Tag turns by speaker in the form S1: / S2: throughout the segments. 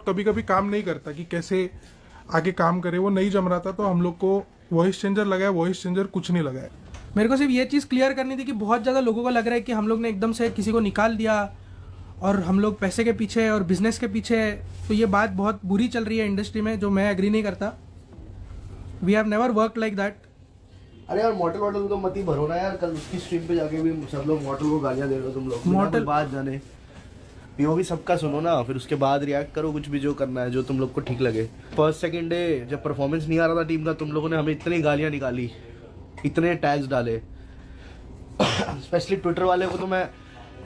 S1: दिमाग कभी कभी काम नहीं करता कि कैसे आगे काम करे, वो नहीं जम रहा था। तो हम लोग को वॉइस चेंजर लगाया, वॉइस चेंजर कुछ नहीं लगाया।
S2: मेरे को सिर्फ ये चीज़ क्लियर करनी थी कि बहुत ज़्यादा लोगों को लग रहा है कि हम लोग ने एकदम से किसी को निकाल दिया और हम लोग पैसे के पीछे और बिजनेस के पीछे है। तो ये बात बहुत बुरी चल रही है इंडस्ट्री में, जो मैं एग्री नहीं करता। We have never work like that.
S3: अरे यार मॉडल तो मत ही भरो ना यार, कल उसकी स्ट्रीम पे जाके भी सब लोग मॉडल को गालियां दे रहे हो तुम लोग।
S2: मॉडल
S3: बात जाने पीओवी सबका सुनो ना, फिर उसके बाद रिएक्ट करो, कुछ भी जो करना है, जो तुम लोग को ठीक लगे। फर्स्ट सेकंड डे जब परफॉर्मेंस नहीं आ रहा था टीम का, तुम लोगों ने हमें इतनी गालियां निकाली, इतने टैग्स डाले। स्पेशली ट्विटर वाले को तो मैं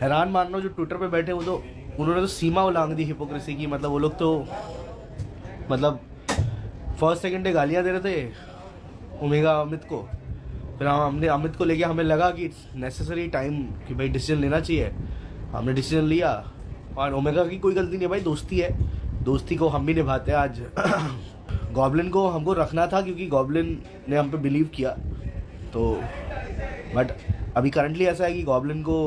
S3: हैरान मान रहा हूँ, जो ट्विटर पे बैठे वो तो उन्होंने तो सीमा उलांग दी हिपोक्रेसी की। मतलब वो लोग तो मतलब फर्स्ट सेकंड डे गालियाँ दे रहे थे ओमेगा अमित को, फिर हमने अमित को लेके हमें लगा कि इट्स नेसेसरी टाइम कि भाई डिसीजन लेना चाहिए, हमने डिसीजन लिया। और ओमेगा की कोई गलती नहीं भाई, दोस्ती है, दोस्ती को हम भी निभाते हैं। आज गॉब्लिन को हमको रखना था क्योंकि गॉब्लिन ने हम पे बिलीव किया, तो बट अभी करंटली ऐसा है कि गॉब्लिन को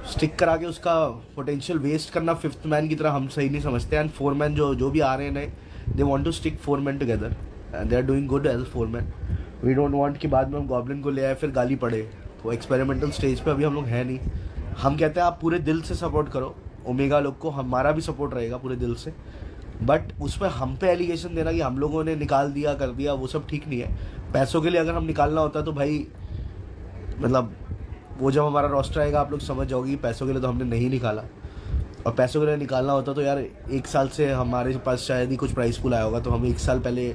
S3: स्टिक करा के उसका पोटेंशियल वेस्ट करना फिफ्थ मैन की तरह हम सही नहीं समझते। एंड फोर मैन जो भी आ रहे हैं नए, they want to stick four man together and they are doing good as four man. We don't want कि बाद में हम गॉब्लिन को ले आए फिर गाली पड़े। तो एक्सपेरिमेंटल स्टेज पे अभी हम लोग हैं नहीं। हम कहते हैं आप पूरे दिल से सपोर्ट करो ओमेगा लोग को, हमारा भी सपोर्ट रहेगा पूरे दिल से, बट उस पर हम पे एलिगेशन देना कि हम लोगों ने निकाल दिया कर दिया, वो सब ठीक नहीं है। पैसों के लिए अगर हम निकालना होता तो भाई मतलब वो जब हमारा रोस्टर आएगा आप लोग समझ जाओगे, पैसों के लिए तो हमने नहीं निकाला। और पैसों के लिए निकालना होता तो यार एक साल से हमारे पास शायद ही कुछ प्राइस पूल आया होगा, तो हम एक साल पहले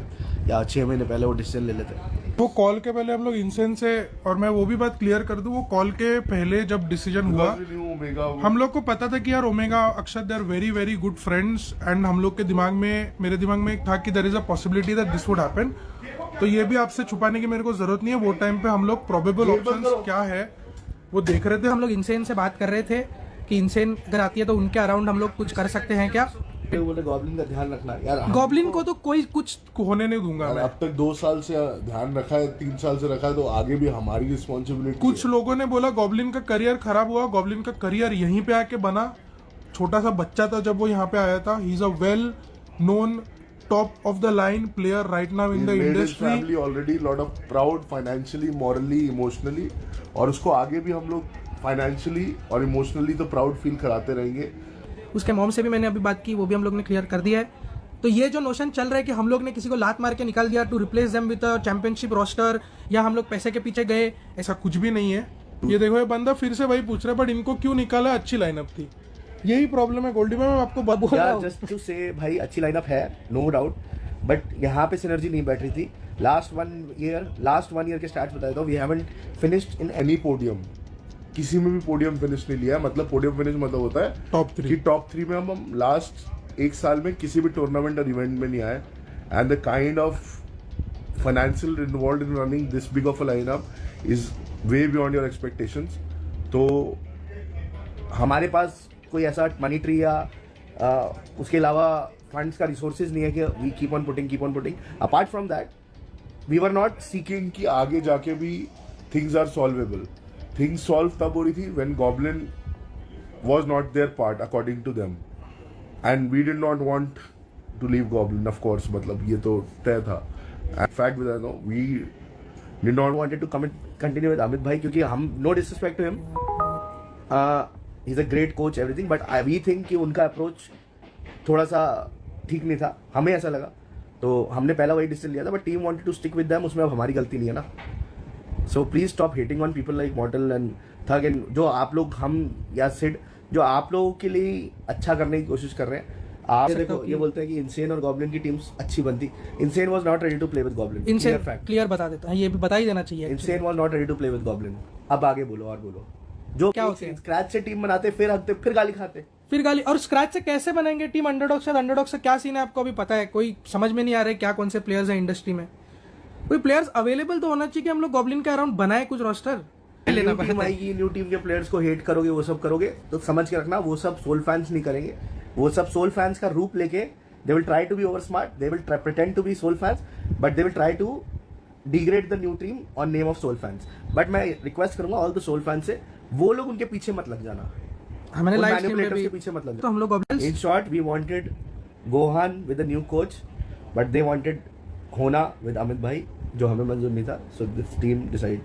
S3: या 6 महीने पहले वो डिसीजन ले लेते।
S1: वो कॉल के पहले हम लोग इंसेंस से, और मैं वो भी बात क्लियर कर दूं, वो कॉल के पहले जब डिसीजन हुआ हम लोग को पता था कि यार Omega Akshat they are very very good friends. And हम लोग के दिमाग में, मेरे दिमाग में एक था कि there is a possibility that this would happen. तो ये भी आपसे छुपाने की मेरे को जरूरत नहीं है। वो टाइम पे हम लोग प्रोबेबल ऑप्शंस क्या है वो देख रहे थे।
S2: हम लोग इनसेन से बात कर रहे थे कि इनसेन अगर आती है तो उनके अराउंड हम लोग कुछ कर सकते हैं क्या।
S3: बोले गॉब्लिन का ध्यान रखना यार,
S2: गॉब्लिन को तो कोई कुछ
S1: होने नहीं दूंगा मैं।
S4: अब तक 2 साल से ध्यान रखा है, 3 साल से रखा है, तो आगे भी हमारी रिस्पॉन्सिबिलिटी।
S1: कुछ लोगों ने बोला गॉब्लिन का करियर खराब हुआ, गॉब्लिन का करियर यहीं पे आके बना। छोटा सा बच्चा था जब वो यहाँ पे आया था। ही is a well known top of the line player right now in the industry.
S4: Family already lot of proud financially, morally, emotionally, और उसको आगे भी हम लोग फाइनेंशियली और इमोशनली तो प्राउड फील कराते रहेंगे।
S2: उसके मॉम से भी मैंने अभी बात की, वो भी हम लोग ने क्लियर कर दिया है। तो ये जो नोशन चल रहा है कि हम लोग ने किसी को लात मार के निकाल दिया to replace them with a championship roster, या हम लोग पैसे के पीछे गए,
S1: ऐसा कुछ भी नहीं है। ये देखो ये बंदा फिर से वही पूछ रहा है, बट इनको क्यों निकाला, अच्छी लाइनअप थी। यही प्रॉब्लम है गोल्डी में, मैं आपको बोल रहा हूं।
S3: जस्ट टू से भाई अच्छी लाइनअप है, नो डाउट, बट यहाँ पे सिनर्जी नहीं बैठ रही थी। लास्ट वन ईयर के स्टार्ट बताया था, we haven't finished in
S4: any podium, किसी में भी पोडियम फिनिश नहीं लिया। मतलब पोडियम फिनिश मतलब होता है
S1: टॉप 3
S4: कि टॉप 3 में हम लास्ट 1 साल में किसी भी टूर्नामेंट और इवेंट में नहीं आए। And the kind of financial involve in running this big of a lineup is way beyond your expectations. तो
S3: हमारे पास कोई ऐसा मनी ट्री या उसके अलावा फंड्स का रिसोर्सेज नहीं है कि we keep on putting. Apart from that we were not
S4: seeking कि आगे जाके भी things are solvable. Things solve तब हो रही थी when Goblin was not there part according to them, and we did not want to leave Goblin of course. मतलब ये तो तय था। In fact with I know we did not
S3: wanted to continue with Amit भाई, क्योंकि हम no disrespect to him, he is a great coach everything, but we think कि उनका अप्रोच थोड़ा सा ठीक नहीं था, हमें ऐसा लगा। तो हमने पहला वही डिसीजन लिया था, but team wanted to stick with them, उसमें अब हमारी गलती नहीं है ना। So please stop hating on people like Mortal and Thug, and जो आप लोग, हम या सिड, जो आप लोगों के लिए अच्छा करने की कोशिश कर रहे हैं। आप देखो ये बोलते हैं कि इनसेन और गॉब्लिन की टीम्स अच्छी बनती। Insane was not ready to play with Goblin.
S2: Insane clear बता देता है, ये भी बता ही देना चाहिए।
S3: Insane was not ready to play with Goblin. अब आगे बोलो और बोलो। जो
S2: क्या होते हैं,
S3: स्क्रैच से टीम बनाते, फिर हकते, फिर गाली खाते,
S2: फिर गाली। और स्क्रैच से कैसे बनाएंगे टीम? अंडरडॉग से क्या सीन है आपको अभी पता है? कोई समझ में नहीं आ रहा है क्या कौन से प्लेयर्स हैं इंडस्ट्री में। कोई प्लेयर्स अवेलेबल तो होना चाहिए कि हम लोग गॉब्लिन के अराउंड बनाए कुछ रोस्टर।
S3: न्यू टीम के प्लेयर्स को हेट करोगे, वो सब करोगे, तो समझ के रखना वो सब सोल फैंस नहीं करेंगे। वो सब सोल फैंस का रूप लेके they will try to be over smart, they will pretend to be Soul fans, but they will try to degrade the new team on name of Soul fans. But मैं request करूंगा all the Soul fans से, वो लोग उनके पीछे मत लग जाना,
S2: हमने लाइव स्ट्रीम में भी
S3: के पीछे मत लग
S2: तो हम लोग
S3: in short we wanted Gohan with a new coach, but they wanted खोना विद अमित भाई, जो हमें मंजूर नहीं था. So this team decide